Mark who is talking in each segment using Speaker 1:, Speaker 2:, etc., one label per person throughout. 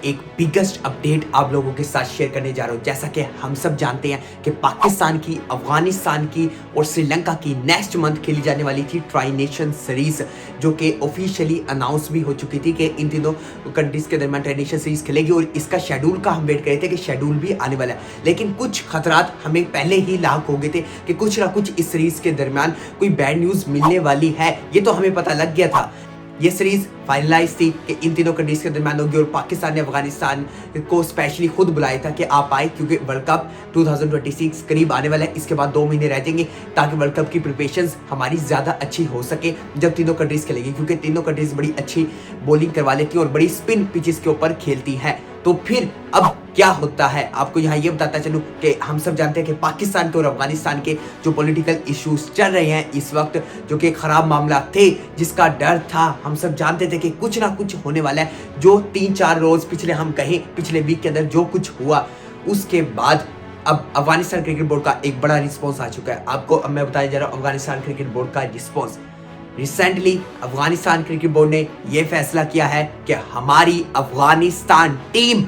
Speaker 1: एक biggest update आप लोगों के साथ शेयर करने जा रहा हूं। जैसा कि हम सब जानते हैं कि पाकिस्तान की, अफगानिस्तान की और श्रीलंका की नेक्स्ट मंथ खेली जाने वाली थी ट्राई नेशन सीरीज, जो कि ऑफिशियली अनाउंस भी हो चुकी थी कि इन तीनों कंट्रीज के दरमियान ट्राई नेशन सीरीज खेलेगी और इसका शेड्यूल का हम वेट कर रहे थे कि शेड्यूल भी आने वाला है। लेकिन कुछ खतरात हमें पहले ही लाक हो गए थे कि कुछ ना कुछ इस सीरीज के दरमियान कोई बैड न्यूज मिलने वाली है। ये तो हमें पता लग गया था। ये सीरीज फाइनलाइज थी कि इन तीनों कंट्रीज के दरमियान होगी और पाकिस्तान ने अफगानिस्तान को स्पेशली खुद बुलाया था कि आप आए, क्योंकि वर्ल्ड कप 2026 करीब आने वाला है। इसके बाद 2 महीने रह जाएंगे ताकि वर्ल्ड कप की प्रिपरेशंस हमारी ज़्यादा अच्छी हो सके जब तीनों कंट्रीज खेलेगी, क्योंकि तीनों कंट्रीज बड़ी अच्छी बॉलिंग करवा लेती हैं और बड़ी स्पिन पिचेस के ऊपर खेलती हैं। तो फिर अब क्या होता है, आपको यहाँ ये बताता चलूँ कि हम सब जानते हैं कि पाकिस्तान के और अफगानिस्तान के जो पॉलिटिकल इश्यूज चल रहे हैं इस वक्त, जो कि खराब मामला थे, जिसका डर था, हम सब जानते थे कि कुछ ना कुछ होने वाला है। जो 3-4 रोज पिछले वीक के अंदर जो कुछ हुआ, उसके बाद अब अफगानिस्तान क्रिकेट बोर्ड का एक बड़ा रिस्पॉन्स आ चुका है। आपको अब मैं बताया जा रहा हूँ अफगानिस्तान क्रिकेट बोर्ड का response. Recently Afghanistan cricket board ने यह फैसला किया है कि हमारी अफगानिस्तान टीम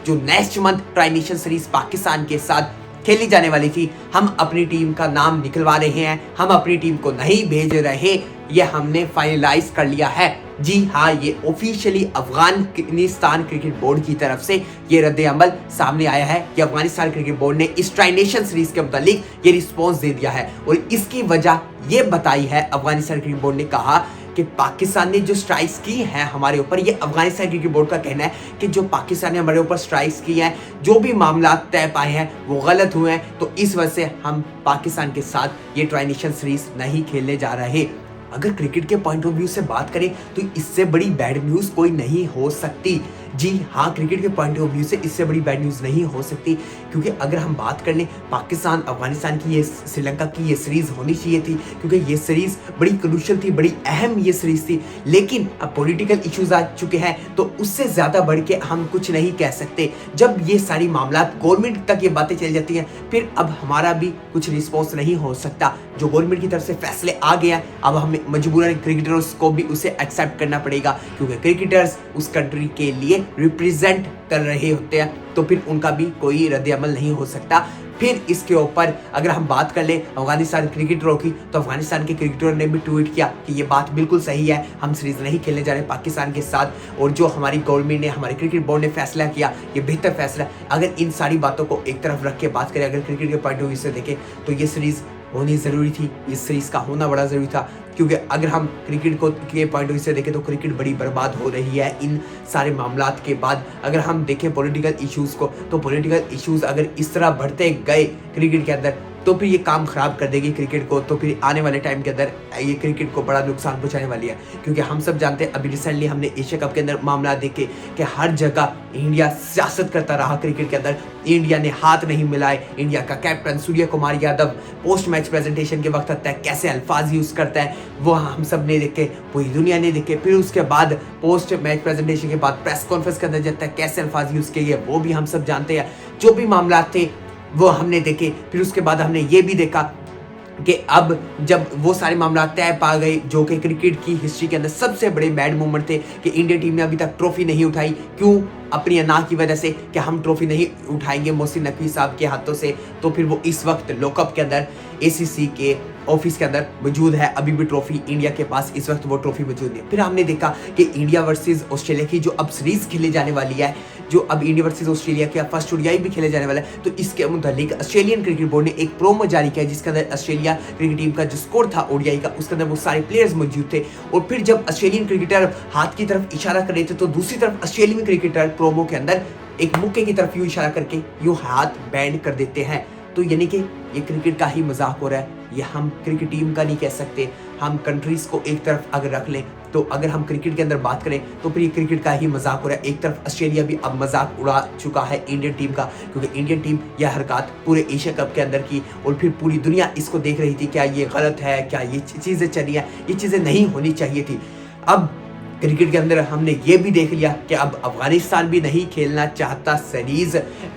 Speaker 1: जो next month tri nation series Pakistan के साथ खेली जाने वाली थी, हम अपनी टीम का नाम निकलवा रहे हैं, हम अपनी टीम को नहीं भेज रहे। ये हमने फाइनलाइज कर लिया है। जी हाँ, ये ऑफिशियली अफगानिस्तान क्रिकेट बोर्ड की तरफ से ये रद्द अमल सामने आया है कि अफगानिस्तान क्रिकेट बोर्ड ने इस ट्राई नेशन सीरीज के मुतालिक ये रिस्पॉन्स दे दिया है और इसकी वजह ये बताई है। अफगानिस्तान क्रिकेट बोर्ड ने कहा कि पाकिस्तान ने जो स्ट्राइक्स की हैं हमारे ऊपर, ये अफगानिस्तान क्रिकेट बोर्ड का कहना है कि जो पाकिस्तान ने हमारे ऊपर स्ट्राइक्स की हैं, जो भी मामला तय पाए हैं वो गलत हुए हैं, तो इस वजह से हम पाकिस्तान के साथ ये ट्राई नेशन सीरीज नहीं खेलने जा रहे। अगर क्रिकेट के पॉइंट ऑफ व्यू से बात करें तो इससे बड़ी बैड न्यूज़ कोई नहीं हो सकती। जी हाँ, क्रिकेट के पॉइंट ऑफ व्यू से इससे बड़ी बैड न्यूज़ नहीं हो सकती, क्योंकि अगर हम बात कर लें पाकिस्तान अफगानिस्तान की, ये श्रीलंका की ये सीरीज़ होनी चाहिए थी, क्योंकि ये सीरीज़ बड़ी क्रूशियल थी, बड़ी अहम ये सीरीज़ थी। लेकिन अब पॉलिटिकल इश्यूज आ चुके हैं तो उससे ज़्यादा बढ़ के हम कुछ नहीं कह सकते। जब ये सारी मामला गवर्नमेंट तक ये बातें चली जाती हैं, फिर अब हमारा भी कुछ रिस्पॉन्स नहीं हो सकता। जो गवर्नमेंट की तरफ से फैसले आ गया, अब हमें मजबूरन क्रिकेटर्स को भी उसे एक्सेप्ट करना पड़ेगा, क्योंकि क्रिकेटर्स उस कंट्री के लिए रिप्रेजेंट कर रहे होते हैं, तो फिर उनका भी कोई रद्द अमल नहीं हो सकता। फिर इसके ऊपर अगर हम बात कर लें अफगानिस्तान क्रिकेटरों की, तो अफगानिस्तान के क्रिकेटरों ने भी ट्वीट किया कि ये बात बिल्कुल सही है, हम सीरीज नहीं खेलने जा रहे पाकिस्तान के साथ, और जो हमारी गवर्नमेंट ने, हमारे क्रिकेट बोर्ड ने फैसला किया ये बेहतर फैसला है। अगर इन सारी बातों को एक तरफ रख के बात करें, अगर क्रिकेट के पॉइंट ऑफ व्यू से देखें तो ये सीरीज होनी ज़रूरी थी, इस सीरीज़ का होना बड़ा ज़रूरी था, क्योंकि अगर हम क्रिकेट को के पॉइंट ऑफ व्यू से देखें तो क्रिकेट बड़ी बर्बाद हो रही है इन सारे मामलात के बाद। अगर हम देखें पॉलिटिकल इश्यूज़ को, तो पॉलिटिकल इश्यूज़ अगर इस तरह बढ़ते गए क्रिकेट के अंदर तो फिर ये काम ख़राब कर देगी क्रिकेट को, तो फिर आने वाले टाइम के अंदर ये क्रिकेट को बड़ा नुकसान पहुंचाने वाली है। क्योंकि हम सब जानते हैं, अभी रिसेंटली हमने एशिया कप के अंदर मामला देखे कि हर जगह इंडिया सियासत करता रहा क्रिकेट के अंदर, इंडिया ने हाथ नहीं मिलाए। इंडिया का captain Suryakumar Yadav post match presentation के वक्त तक कैसे अल्फाज यूज़ करता है वो हम सब ने देखे, पूरी दुनिया ने देखे। फिर उसके बाद पोस्ट मैच प्रेजेंटेशन के बाद प्रेस कॉन्फ्रेंस के अंदर जब तक कैसे अल्फाज यूज़ किए वो भी हम सब जानते हैं। जो भी मामला थे वो हमने देखे। फिर उसके बाद हमने ये भी देखा कि अब जब वो सारे मामला तय पा गए, जो कि क्रिकेट की हिस्ट्री के अंदर सबसे बड़े बैड मोमेंट थे कि इंडियन टीम ने अभी तक ट्रॉफी नहीं उठाई। क्यों? अपनी अना की वजह से कि हम ट्रॉफी नहीं उठाएंगे मोहसिन नकवी साहब के हाथों से। तो फिर वो इस वक्त लॉकअप के अंदर ACC के ऑफिस के अंदर मौजूद है, अभी भी ट्रॉफी इंडिया के पास इस वक्त वो ट्रॉफी मौजूद है। फिर हमने देखा कि इंडिया वर्सेस ऑस्ट्रेलिया की जो अब सीरीज खेली जाने वाली है, जो अब इंडिया वर्सेस ऑस्ट्रेलिया के फर्स्ट ODI भी खेले जाने वाला है, तो इसके मुतालिक ऑस्ट्रेलियन क्रिकेट बोर्ड ने एक प्रोमो जारी किया जिसके अंदर ऑस्ट्रेलिया क्रिकेट टीम का जो स्कोर था ODI का, उसके अंदर वो सारे प्लेयर्स मौजूद थे। और फिर जब ऑस्ट्रेलियन क्रिकेटर हाथ की तरफ इशारा कर रहे थे तो दूसरी तरफ ऑस्ट्रेलियन क्रिकेटर प्रोमो के अंदर एक मुक्के की तरफ यूं इशारा करके यूं हाथ बैंड कर देते हैं। तो यानी कि ये क्रिकेट का ही मजाक हो रहा है, ये हम क्रिकेट टीम का नहीं कह सकते। हम कंट्रीज को एक तरफ अगर रख लें, तो अगर हम क्रिकेट के अंदर बात करें तो फिर ये क्रिकेट का ही मजाक हो रहा है। एक तरफ ऑस्ट्रेलिया भी अब मजाक उड़ा चुका है इंडियन टीम का, क्योंकि इंडियन टीम यह हरकत पूरे एशिया कप के अंदर की और फिर पूरी दुनिया इसको देख रही थी, क्या ये गलत है, क्या ये चीज़ें चली है, ये चीज़ें नहीं होनी चाहिए थी। अब क्रिकेट के अंदर हमने ये भी देख लिया कि अब अफगानिस्तान भी नहीं खेलना चाहता सीरीज,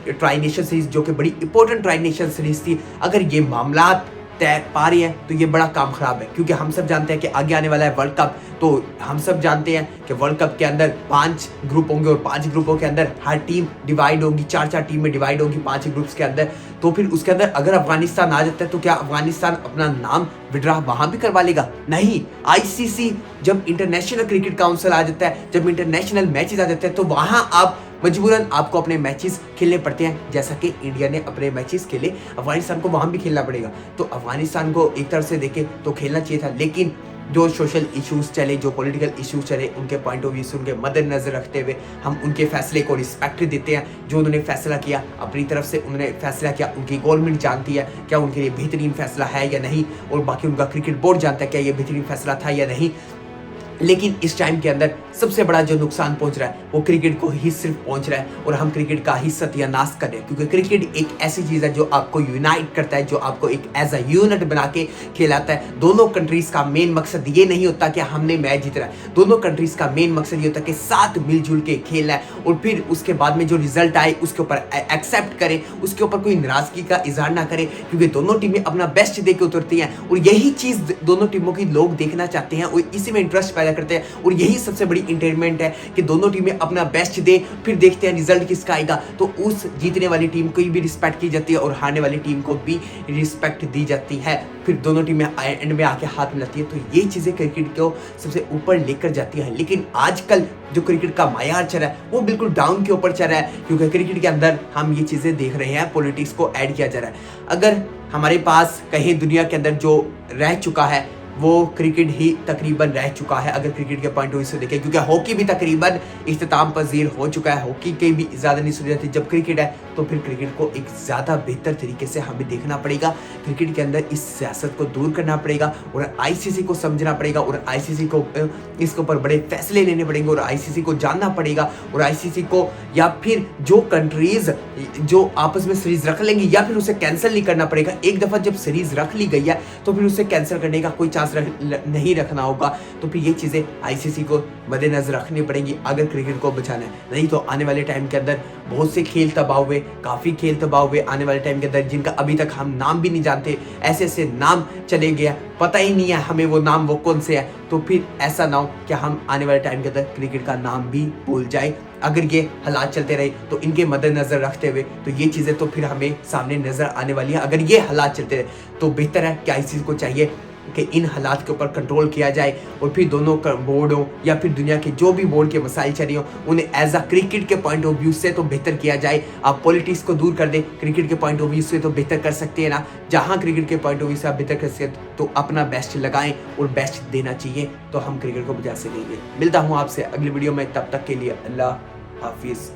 Speaker 1: ट्राई नेशन सीरीज, जो कि बड़ी इंपॉर्टेंट ट्राई नेशन सीरीज थी। अगर ये मामला तय पा रही है तो ये बड़ा काम खराब है, क्योंकि हम सब जानते हैं कि आगे आने वाला है वर्ल्ड कप। तो हम सब जानते हैं कि वर्ल्ड कप के अंदर 5 ग्रुप होंगे और 5 ग्रुपों के अंदर हर टीम डिवाइड होगी, 4-4 टीम में डिवाइड होगी 5 ग्रुप्स के अंदर। तो फिर उसके अंदर अगर अफगानिस्तान आ जाता है तो क्या अफगानिस्तान अपना नाम विड्रॉ वहां भी करवा लेगा? नहीं। आईसीसी जब इंटरनेशनल क्रिकेट काउंसिल आ जाता है, जब इंटरनेशनल मैचेस आ जाते हैं, तो वहां आप मजबूरन आपको अपने मैचेस खेलने पड़ते हैं, जैसा कि इंडिया ने अपने मैचेस खेले, अफगानिस्तान को वहां भी खेलना पड़ेगा। तो अफगानिस्तान को एक तरफ से देखे तो खेलना चाहिए था, लेकिन जो सोशल इश्यूज चले, जो पॉलिटिकल इश्यूज चले, उनके पॉइंट ऑफ व्यू से उनके मद्देनजर रखते हुए हम उनके फैसले को रिस्पेक्ट देते हैं। जो उन्होंने फैसला किया अपनी तरफ से उन्होंने फैसला किया, उनकी गवर्नमेंट जानती है क्या उनके लिए बेहतरीन फैसला है या नहीं, और बाकी उनका क्रिकेट बोर्ड जानता है क्या ये बेहतरीन फैसला था या नहीं। लेकिन इस टाइम के अंदर सबसे बड़ा जो नुकसान पहुंच रहा है वो क्रिकेट को ही सिर्फ पहुंच रहा है, और हम क्रिकेट का ही सत्यानाश कर रहे हैं, क्योंकि क्रिकेट एक ऐसी चीज है जो आपको यूनाइट करता है, जो आपको एक एज अ यूनिट बना के खिलाता है। दोनों कंट्रीज का मेन मकसद ये नहीं होता कि हमने मैच जीतना है, दोनों कंट्रीज का मेन मकसद ये होता है कि साथ मिलजुल के खेलना है, और फिर उसके बाद में जो रिजल्ट आए उसके ऊपर एक्सेप्ट करें, उसके ऊपर कोई नाराजगी का इजहार ना करें, क्योंकि दोनों टीमें अपना बेस्ट दे के उतरती हैं, और यही चीज दोनों टीमों की लोग देखना चाहते हैं और इसी में इंटरेस्ट पैदा करते हैं, और यही सबसे बड़ी एंटरटेनमेंट है कि दोनों टीमें अपना बेस्ट दे, फिर देखते हैं रिजल्ट किसका आएगा। तो उस जीतने वाली टीम को भी रिस्पेक्ट की जाती है और हारने वाली टीम को भी रिस्पेक्ट दी जाती है, फिर दोनों टीमें एंड में आके हाथ मिलाती है। तो ये चीजें क्रिकेट को सबसे ऊपर लेकर जाती है। लेकिन आजकल जो क्रिकेट का मायार चल रहा है वो बिल्कुल डाउन के ऊपर चल रहा है, क्योंकि क्रिकेट के अंदर हम ये चीजें देख रहे हैं, पॉलिटिक्स को ऐड किया जा रहा है। अगर हमारे पास कहीं दुनिया के अंदर जो रह चुका है वो क्रिकेट ही तकरीबन रह चुका है, अगर क्रिकेट के पॉइंट ऑफ व्यू से देखें, क्योंकि हॉकी भी तकरीबन इख्तिताम पजीर हो चुका है, हॉकी की भी ज़्यादा नहीं सुनी जाती। जब क्रिकेट है तो फिर क्रिकेट को एक ज़्यादा बेहतर तरीके से हमें देखना पड़ेगा, क्रिकेट के अंदर इस सियासत को दूर करना पड़ेगा और आईसीसी को समझना पड़ेगा, और आईसीसी को इसके ऊपर बड़े फैसले लेने पड़ेंगे, और आईसीसी को जानना पड़ेगा, और आईसीसी को या फिर जो कंट्रीज जो आपस में सीरीज रख लेंगी या फिर उसे कैंसिल नहीं करना पड़ेगा। एक दफ़ा जब सीरीज रख ली गई है तो फिर उसे कैंसिल करने का कोई चांस नहीं रखना होगा। तो फिर ये चीज़ें आईसीसी को मद्देनजर रखनी पड़ेंगी अगर क्रिकेट को बचाना है। नहीं तो आने वाले टाइम के अंदर बहुत से खेल तबाह हुए, काफ़ी खेल तबाह हुए आने वाले टाइम के अंदर, जिनका अभी तक हम नाम भी नहीं जानते। ऐसे ऐसे नाम चले गया, पता ही नहीं है हमें वो नाम वो कौन से है। तो फिर ऐसा ना हो कि हम आने वाले टाइम के अंदर क्रिकेट का नाम भी भूल जाए। अगर ये हालात चलते रहे तो इनके मद्देनजर रखते हुए तो ये चीज़ें तो फिर हमें सामने नजर आने वाली है। अगर ये हालात चलते रहे तो बेहतर है कि आईसीसी को चाहिए कि इन हालात के ऊपर कंट्रोल किया जाए, और फिर दोनों बोर्ड हो या फिर दुनिया के जो भी बोर्ड के मसाइल चल रही हो उन्हें एज अ क्रिकेट के पॉइंट ऑफ व्यू से तो बेहतर किया जाए। आप पॉलिटिक्स को दूर कर दें, क्रिकेट के पॉइंट ऑफ व्यू से तो बेहतर कर सकते हैं ना। जहां क्रिकेट के पॉइंट ऑफ व्यू से आप बेहतर कर सकते हैं तो अपना बेस्ट लगाएं और बेस्ट देना चाहिए, तो हम क्रिकेट को बचा सकेंगे। मिलता हूँ आपसे अगली वीडियो में, तब तक के लिए अल्लाह हाफिज़।